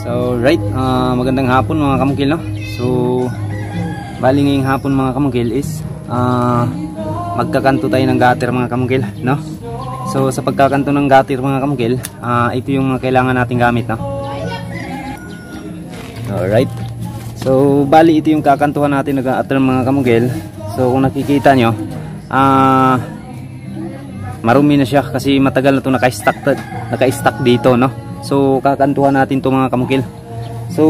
So right, magandang hapon mga kamungkil, no? So bali ngayong hapon mga kamungkil is magkakanto tayo ng gutter mga kamungkil, no? So sa pagkakanto ng gutter mga kamungkil, ito yung kailangan nating gamit, no? Alright. So bali ito yung kakantuhan natin ng gutter mga kamungkil. So kung nakikita nyo, marumi na siya kasi matagal na ito naka-stack dito, no? So kakantuhan natin to mga kamungkil. So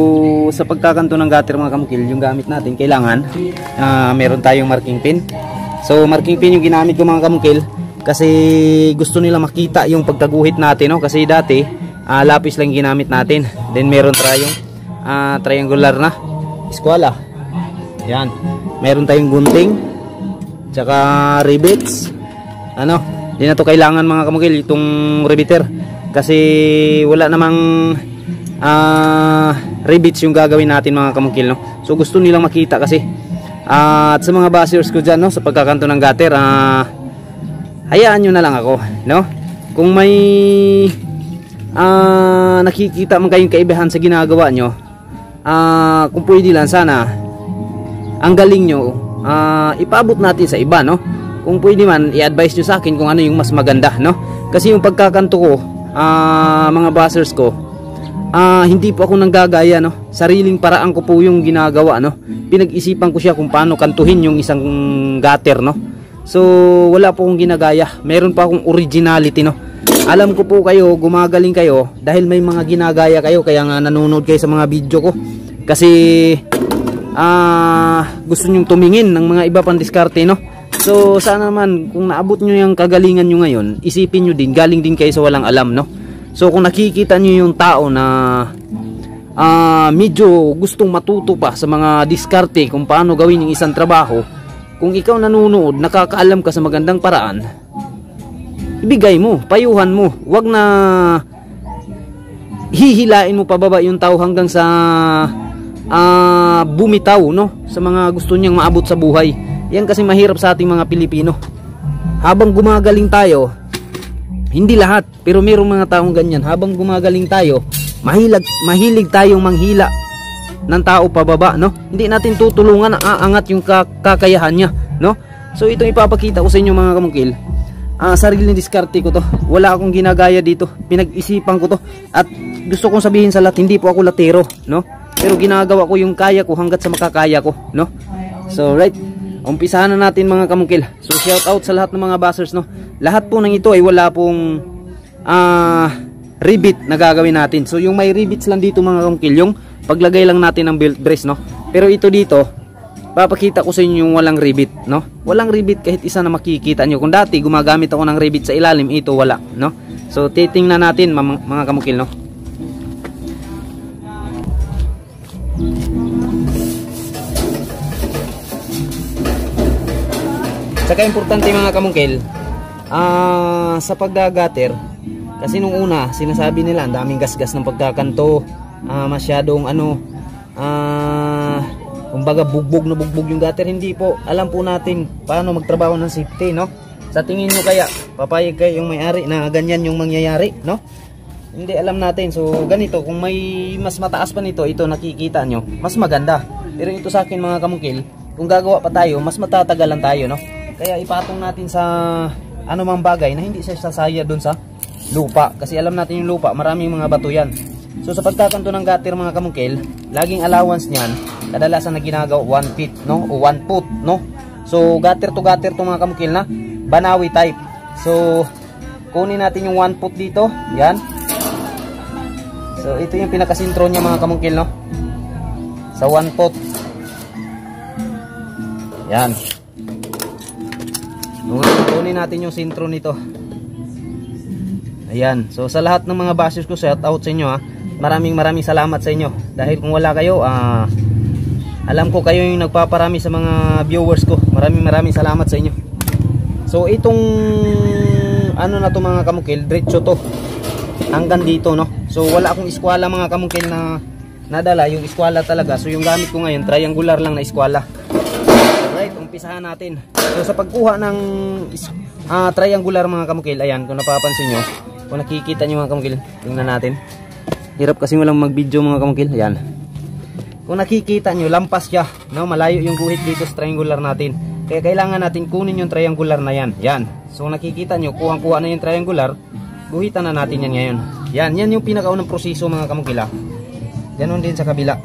sa pagkakanto ng gutter mga kamungkil, yung gamit natin kailangan meron tayong marking pin. So marking pin yung ginamit ko mga kamungkil kasi gusto nila makita yung pagkaguhit natin, no? Kasi dati lapis lang ginamit natin. Then meron tayong triangular na eskwala. Yan. Meron tayong gunting tsaka rivets. Di na to kailangan mga kamungkil itong riveter kasi wala namang rivets yung gagawin natin mga kamungkil, no? So gusto nilang makita kasi at sa mga bashers ko dyan, no, sa pagkakanto ng gutter, hayaan nyo na lang ako, no? Kung may nakikita man kayong kaibahan sa ginagawa nyo, kung pwede lang sana ang galing nyo ipaabot natin sa iba, no? Kung pwede man i-advise nyo sa akin kung ano yung mas maganda, no? Kasi yung pagkakanto ko, mga bashers ko, hindi po ako nanggagaya, no? Sariling paraan ko po yung ginagawa, no? Pinag-isipan ko siya kung paano kantuhin yung isang gutter, no? So wala po akong ginagaya, meron pa akong originality, no? Alam ko po kayo, gumagaling kayo dahil may mga ginagaya kayo, kaya nga nanonood kayo sa mga video ko kasi gusto nyong tumingin ng mga iba pang diskarte, no? So sana naman kung naabot nyo yung kagalingan nyo ngayon, isipin nyo din, galing din kayo sa walang alam, no? So kung nakikita nyo yung tao na medyo gustong matuto pa sa mga diskarte kung paano gawin yung isang trabaho, kung ikaw nanonood, nakakaalam ka sa magandang paraan, ibigay mo, payuhan mo. Wag na hihilain mo pababa yung tao hanggang sa bumitaw, no? Sa mga gusto niyang maabot sa buhay. Yan kasi mahirap sa ating mga Pilipino. Habang gumagaling tayo, hindi lahat, pero mayroong mga taong ganyan. Habang gumagaling tayo, mahilig tayong manghila ng tao pababa, no? Hindi natin tutulungan na aangat yung kakayahan niya, no? So itong ipapakita ko sa inyo mga kamungkil, sariling diskarte ko to. Wala akong ginagaya dito, pinag-isipan ko to. At gusto kong sabihin sa lahat, hindi po ako latero, no? Pero ginagawa ko yung kaya ko hanggat sa makakaya ko, no? So right, umpisahan na natin mga kamungkil. So shout out sa lahat ng mga bashers, no? Lahat po ng ito ay wala pong rivet na gagawin natin. So yung may rivets lang dito mga kamungkil, yung paglagay lang natin ng belt brace, no? Pero ito dito, papakita ko sa inyo yung walang rivet, no? Walang rivet kahit isa na makikita nyo. Kung dati gumagamit ako ng rivet sa ilalim, ito wala, no? So titingnan natin mga kamungkil, no? Saka importante mga kamungkil, sa pagdagater, kasi nung una sinasabi nila ang daming gasgas ng pagkakanto, masyadong kumbaga bugbog na bugbog yung gutter. Hindi po, alam po natin paano magtrabaho ng safety, no? Sa tingin nyo kaya papayag kayo yung may-ari na ganyan yung mangyayari, no? Hindi, alam natin. So ganito, kung may mas mataas pa nito, ito nakikita nyo, mas maganda. Pero ito sa akin mga kamungkil, kung gagawa pa tayo, mas matatagalan tayo, no? Kaya ipatong natin sa anumang bagay na hindi siya sasaya doon sa lupa, kasi alam natin yung lupa, maraming mga bato yan. So sa pagkakanto ng gutter mga kamungkil, laging allowance niyan kadalasan na ginagawa 1 feet, no? O 1 foot, no? So gutter to mga kamungkil na Banawi type. So kunin natin yung 1 foot dito, yan. So ito yung pinakasintro niya mga kamungkil, no? Sa 1 foot. Yan. Kunin natin yung sintro nito. Ayan. So sa lahat ng mga bashers ko, shout out sa inyo, ha. Maraming salamat sa inyo. Dahil kung wala kayo, alam ko kayo yung nagpaparami sa mga viewers ko. Maraming salamat sa inyo. So itong na to mga kamungkil, diretso to hanggang dito, no? So wala akong eskwala mga kamungkil na nadala, yung eskwala talaga. So yung gamit ko ngayon, triangular lang na eskwala. Alright, umpisahan natin. So sa pagkuha ng triangular mga kamungkil, ayan, kung napapansin nyo, kung nakikita nyo mga kamungkil, tingnan natin. Hirap kasi walang mag-video mga kamukil. Yan. Kung nakikita nyo, lampas siya, no? Malayo yung guhit dito sa triangular natin. Kaya kailangan natin kunin yung triangular na yan. Yan. So nakikita nyo, kuhang-kuha na yung triangular. Guhitan na natin yan ngayon. Yan yung pinakaunang proseso mga kamukil. Ganon din sa kabila.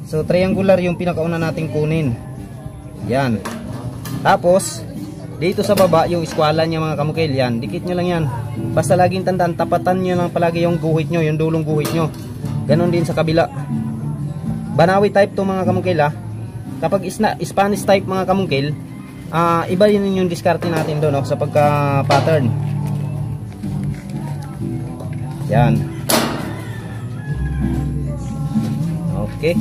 So triangular yung pinakauna nating kunin. Yan. Tapos dito sa baba yung eskwala niya mga kamukil. Yan, dikit nyo lang yan. Basta laging tandaan, tapatan nyo lang palagi yung guhit nyo, yung dulong guhit nyo. Ganon din sa kabila. Banawi type to mga kamukil. Kapag Spanish type mga kamukil, iba yun yung diskarte natin doon, no? Sa pagka pattern. Yan. Okay.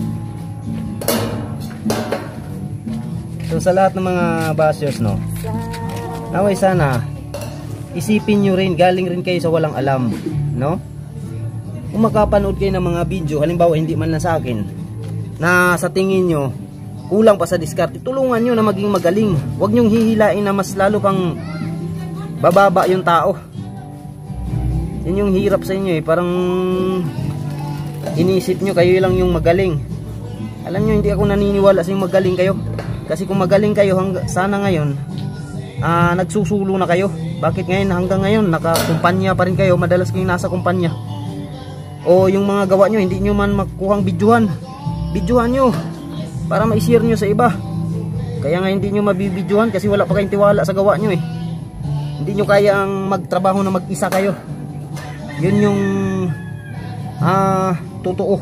So sa lahat ng mga bashers, no, naway sana isipin nyo rin, galing rin kayo sa walang alam, no? Kung makapanood kayo ng mga video, halimbawa hindi man lang sa akin, na sa tingin nyo kulang pa sa diskarte, tulungan nyo na maging magaling. Huwag nyong hihilain na mas lalo pang bababa yung tao. Yun yung hirap sa inyo, parang inisip nyo kayo lang yung magaling. Alam nyo, hindi ako naniniwala sa yung magaling kayo. Kasi kung magaling kayo, sana ngayon nagsusulo na kayo. Bakit ngayon, hanggang ngayon nakakumpanya pa rin kayo, madalas kayong nasa kumpanya? O yung mga gawa nyo, hindi nyo man makuhang videohan nyo para ma-share nyo sa iba. Kaya nga hindi nyo mabibidyohan kasi wala pa kayong tiwala sa gawa nyo. Hindi nyo kaya ang magtrabaho na mag-isa kayo. Yun yung totoo.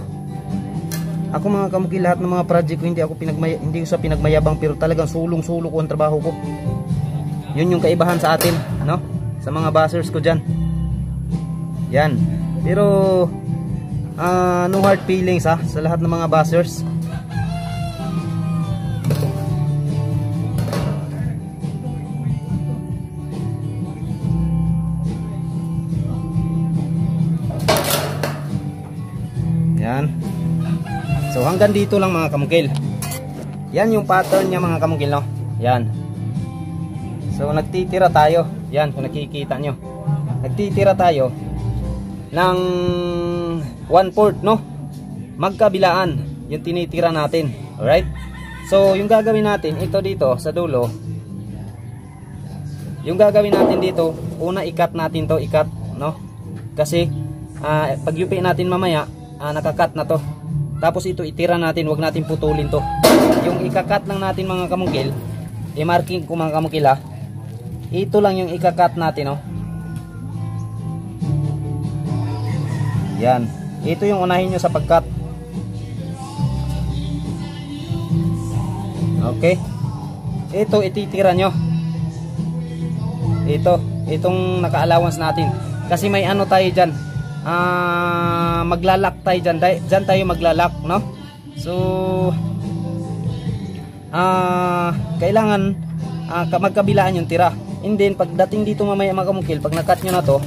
Ako mga kamukil, lahat ng mga project ko, hindi ko sa pinagmayabang, pero talagang sulong-sulo ko ang trabaho ko. Yun yung kaibahan sa atin, no? Sa mga bashers ko dyan. Yan. Pero no hard feelings sa lahat ng mga bashers. Yan. So hanggang dito lang mga kamukil. Yan yung pattern niya mga kamukil, no? Yan. So nagtitira tayo. Yan, kung nakikita nyo, nagtitira tayo ng 1/4, no? Magkabilaan yung tinitira natin. Alright? So yung gagawin natin, ito dito sa dulo, yung gagawin natin dito, una ikat natin to, ikat, no? Kasi pag yupi natin mamaya, nakakat na to. Tapos ito itira natin, wag natin putulin to. Yung ikakat lang natin mga kamukil, i-marking ko mga kamukil, ito lang yung ikakat natin, no? Yan. Ito yung unahin nyo sa pagkat. Okay. Ito ititira nyo. Itong naka-allowance natin. Kasi may ano tayo dyan, maglalak tayo dyan. Dyan tayo maglalak, no? So kailangan magkabilaan yung tira. And then pagdating dito mamaya mga kamukil, pag nakat nyo na to,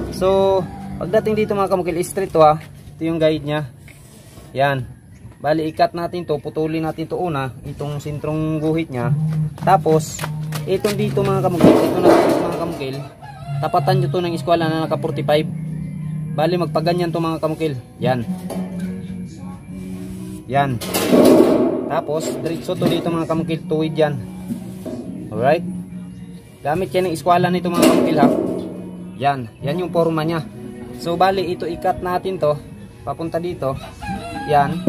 so pagdating dito mga kamukil, straight to, ito yung guide nya. Yan. Bali ikat natin to, putulin natin to una, itong sentrong guhit nya. Tapos itong dito mga kamukil, ito na mga kamukil, tapatan nyo to ng eskwela na naka 45. Bali magpaganyan to mga kamukil. Yan. Yan. Tapos diretso to dito mga kamukil, tuwid yan. Alright. Gamit yan ng eskwela nito mga kamukil, Yan. Yan yung forma nya. So bali ito ikat natin to, papunta dito. Yan.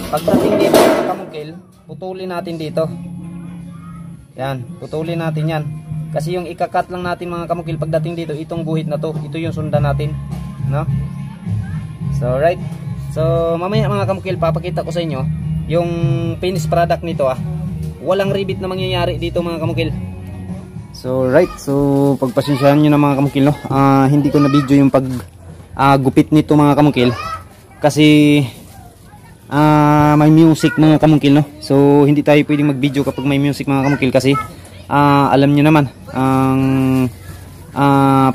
Pagdating dito mga kamukil, putulin natin dito. Yan. Putulin natin yan. Kasi yung ikakat lang natin mga kamukil, pagdating dito, itong guhit na to, ito yung sundan natin, no? So right. So mamaya mga kamukil, papakita ko sa inyo yung finished product nito, Walang rivet na mangyayari dito mga kamukil. So right. So pagpasensyahan nyo na mga kamukil, no? Hindi ko na video yung pag gupit nito mga kamukil. Kasi may music mga kamukil, no? So hindi tayo pwedeng mag video kapag may music mga kamukil. Kasi alam nyo naman ang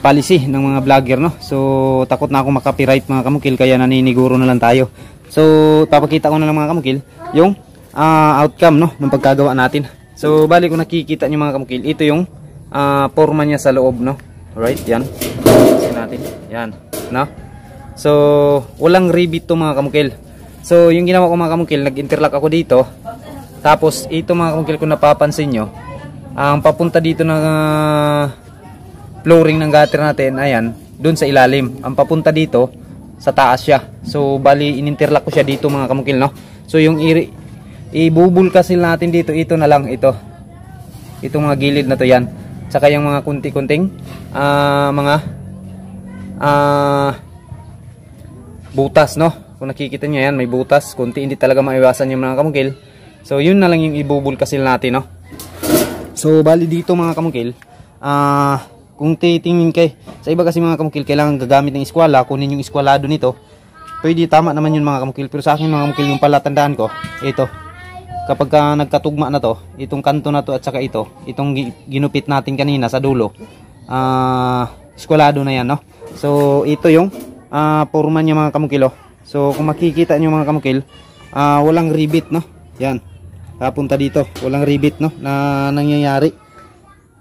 policy ng mga vlogger, no? So takot na ako makapiright mga kamukil, kaya naniniguro na lang tayo. So papakita ko na lang mga kamukil yung outcome, no, ng pagkagawa natin. So bali kung nakikita nyo mga kamukil, ito yung forma niya sa loob, no? Alright, yan. Kasi natin. Yan. no? So walang rivet to mga kamukil. So yung ginawa ko mga kamukil, nag-interlock ako dito. Tapos ito mga kamukil, kung napapansin nyo, ang papunta dito ng flooring ng gutter natin, ayan, dun sa ilalim. Ang papunta dito sa taas siya. So bali in-interlock ko siya dito mga kamukil, no? So yung ibubulkasil natin dito, ito na lang, ito. Itong mga gilid na to, yan. Tsaka yung mga kunti-kunting mga butas, no? Kung nakikita nyo yan, may butas, kunti, hindi talaga maiwasan yung mga kamukil. So yun na lang yung ibubulkasil natin, no? So bali dito mga kamukil, kung titingin kay sa iba kasi mga kamukil, kailangan gagamit ng eskwala, kunin yung eskwalado nito. Pwede, tama naman yun mga kamukil. Pero sa akin mga kamukil, yung pala tandaan ko, ito, kapag nagkatugma na to, itong kanto na to at saka itong ginupit natin kanina sa dulo, eskwalado na yan, no? So ito yung forma niya mga kamukil, oh. So kung makikita nyo mga kamukil, walang rivet, no? Yan, papunta dito, walang rivet, no, na nangyayari.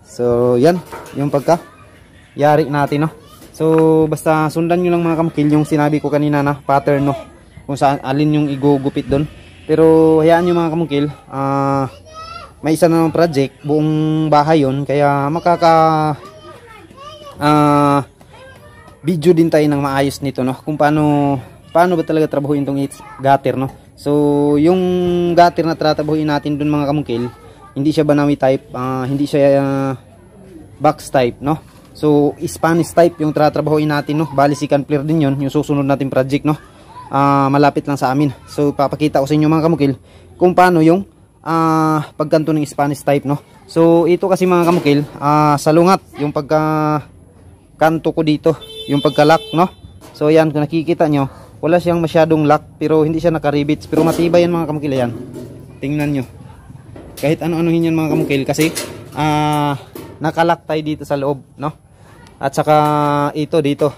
So yan yung pagka-yari natin, no? So basta sundan nyo lang mga kamukil yung sinabi ko kanina na pattern, no, kung saan alin yung igugupit doon. Pero hayaan nyo mga kamukil, may isa na ng project, buong bahay yun, kaya video din tayo ng maayos nito, no, kung paano ba talaga trabahuin tong gutter, no. So yung gutter na tratrabahuin natin dun mga kamukil, hindi siya Banawi type, hindi siya box type, no. So Spanish type yung tratrabahuin natin, no. Bali si Canflair din yun, yung susunod natin project, no. Malapit lang sa amin. So papakita ko sa inyo mga kamukil kung paano yung pagkanto ng Spanish type, no. So ito kasi mga kamukil, sa lungat yung pagkanto ko dito, yung pagka-lock, no. So yan, kung nakikita nyo, wala siyang masyadong lock, pero hindi siya naka-rivets, pero matibay yan mga kamukil. Yan, tingnan nyo, kahit ano-anuhin yan mga kamukil, kasi naka-lock tayo dito sa loob, no. At saka ito dito,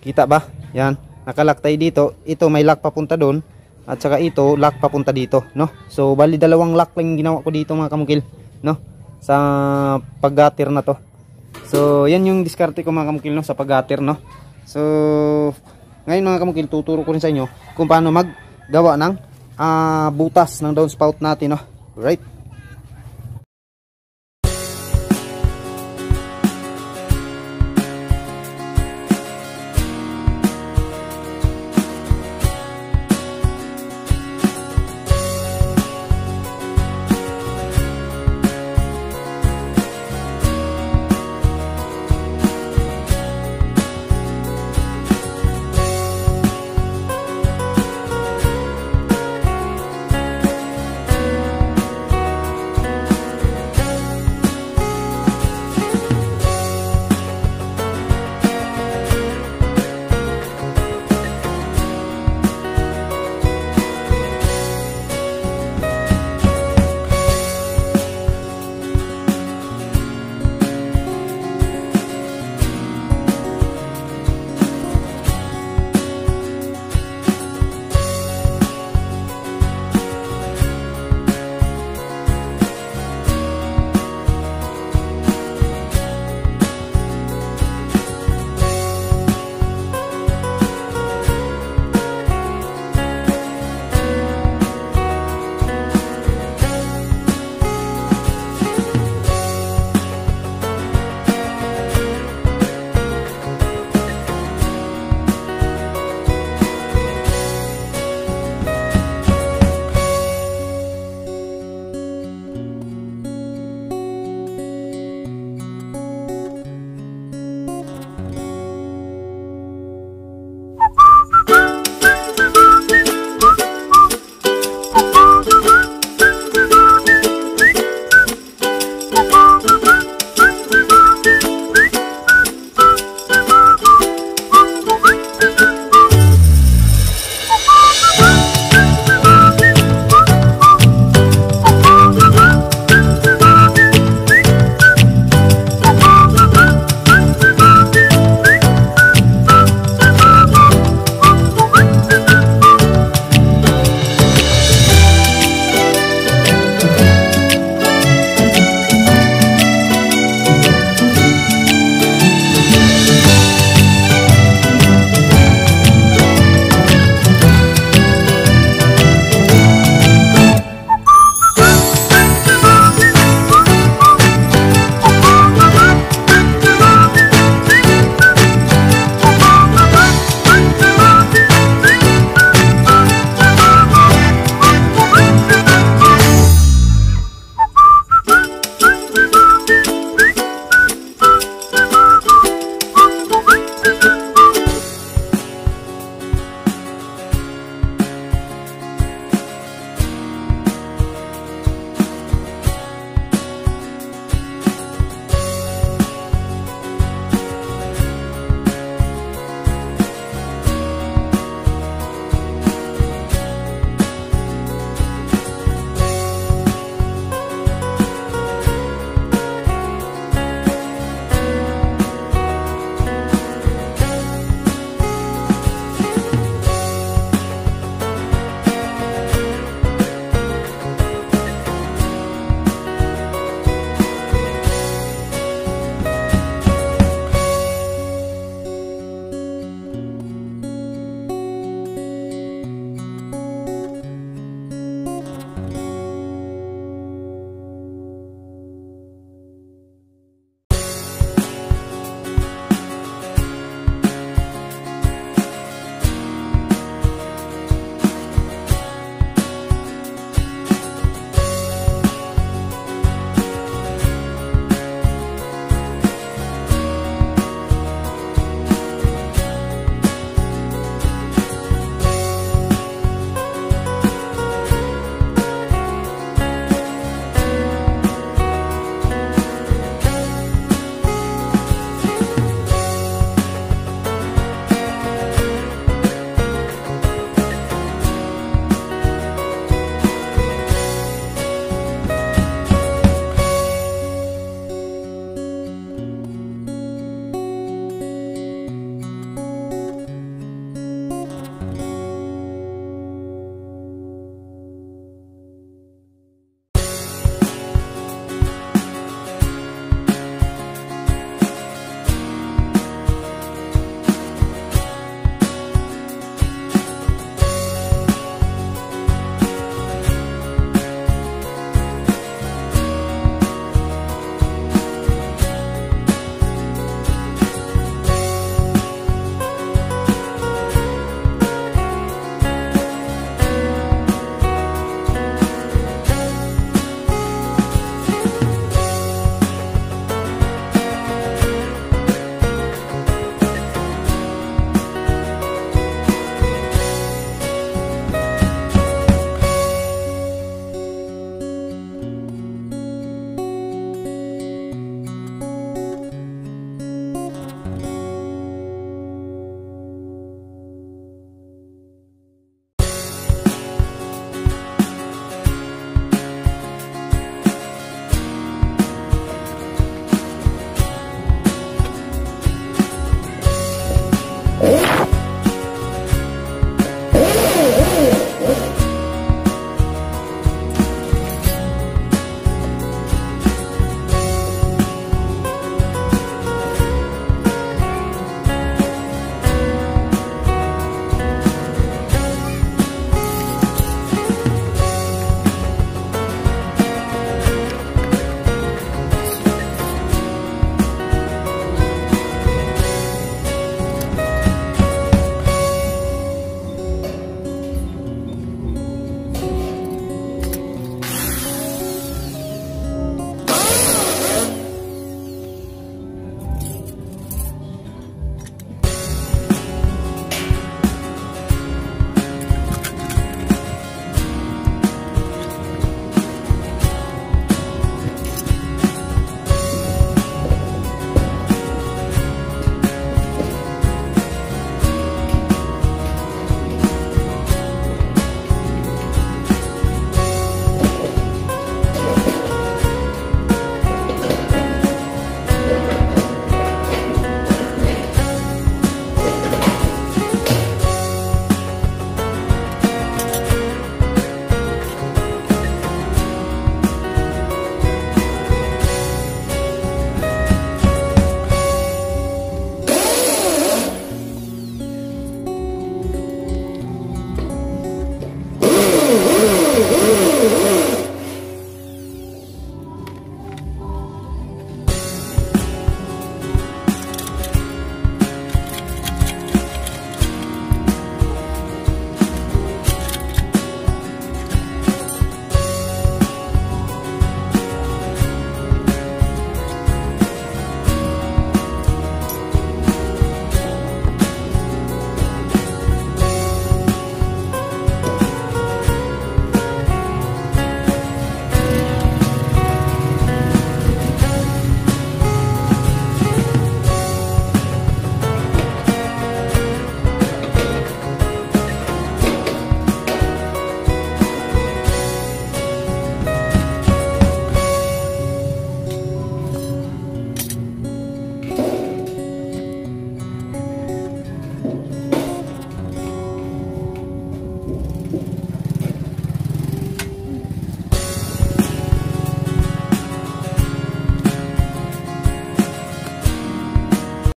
kita ba? Yan, naka-lock tayo dito. Ito may lock papunta doon, at saka ito lock papunta dito, no. So bali dalawang lock lang yung ginawa ko dito mga kamukil, no, sa paggatir na to. So yan yung diskarte ko mga kamukil, no, sa paggatir, no. So ngayon mga kamukil, tuturo ko rin sa inyo kung paano maggawa ng butas ng downspout natin, no. Right.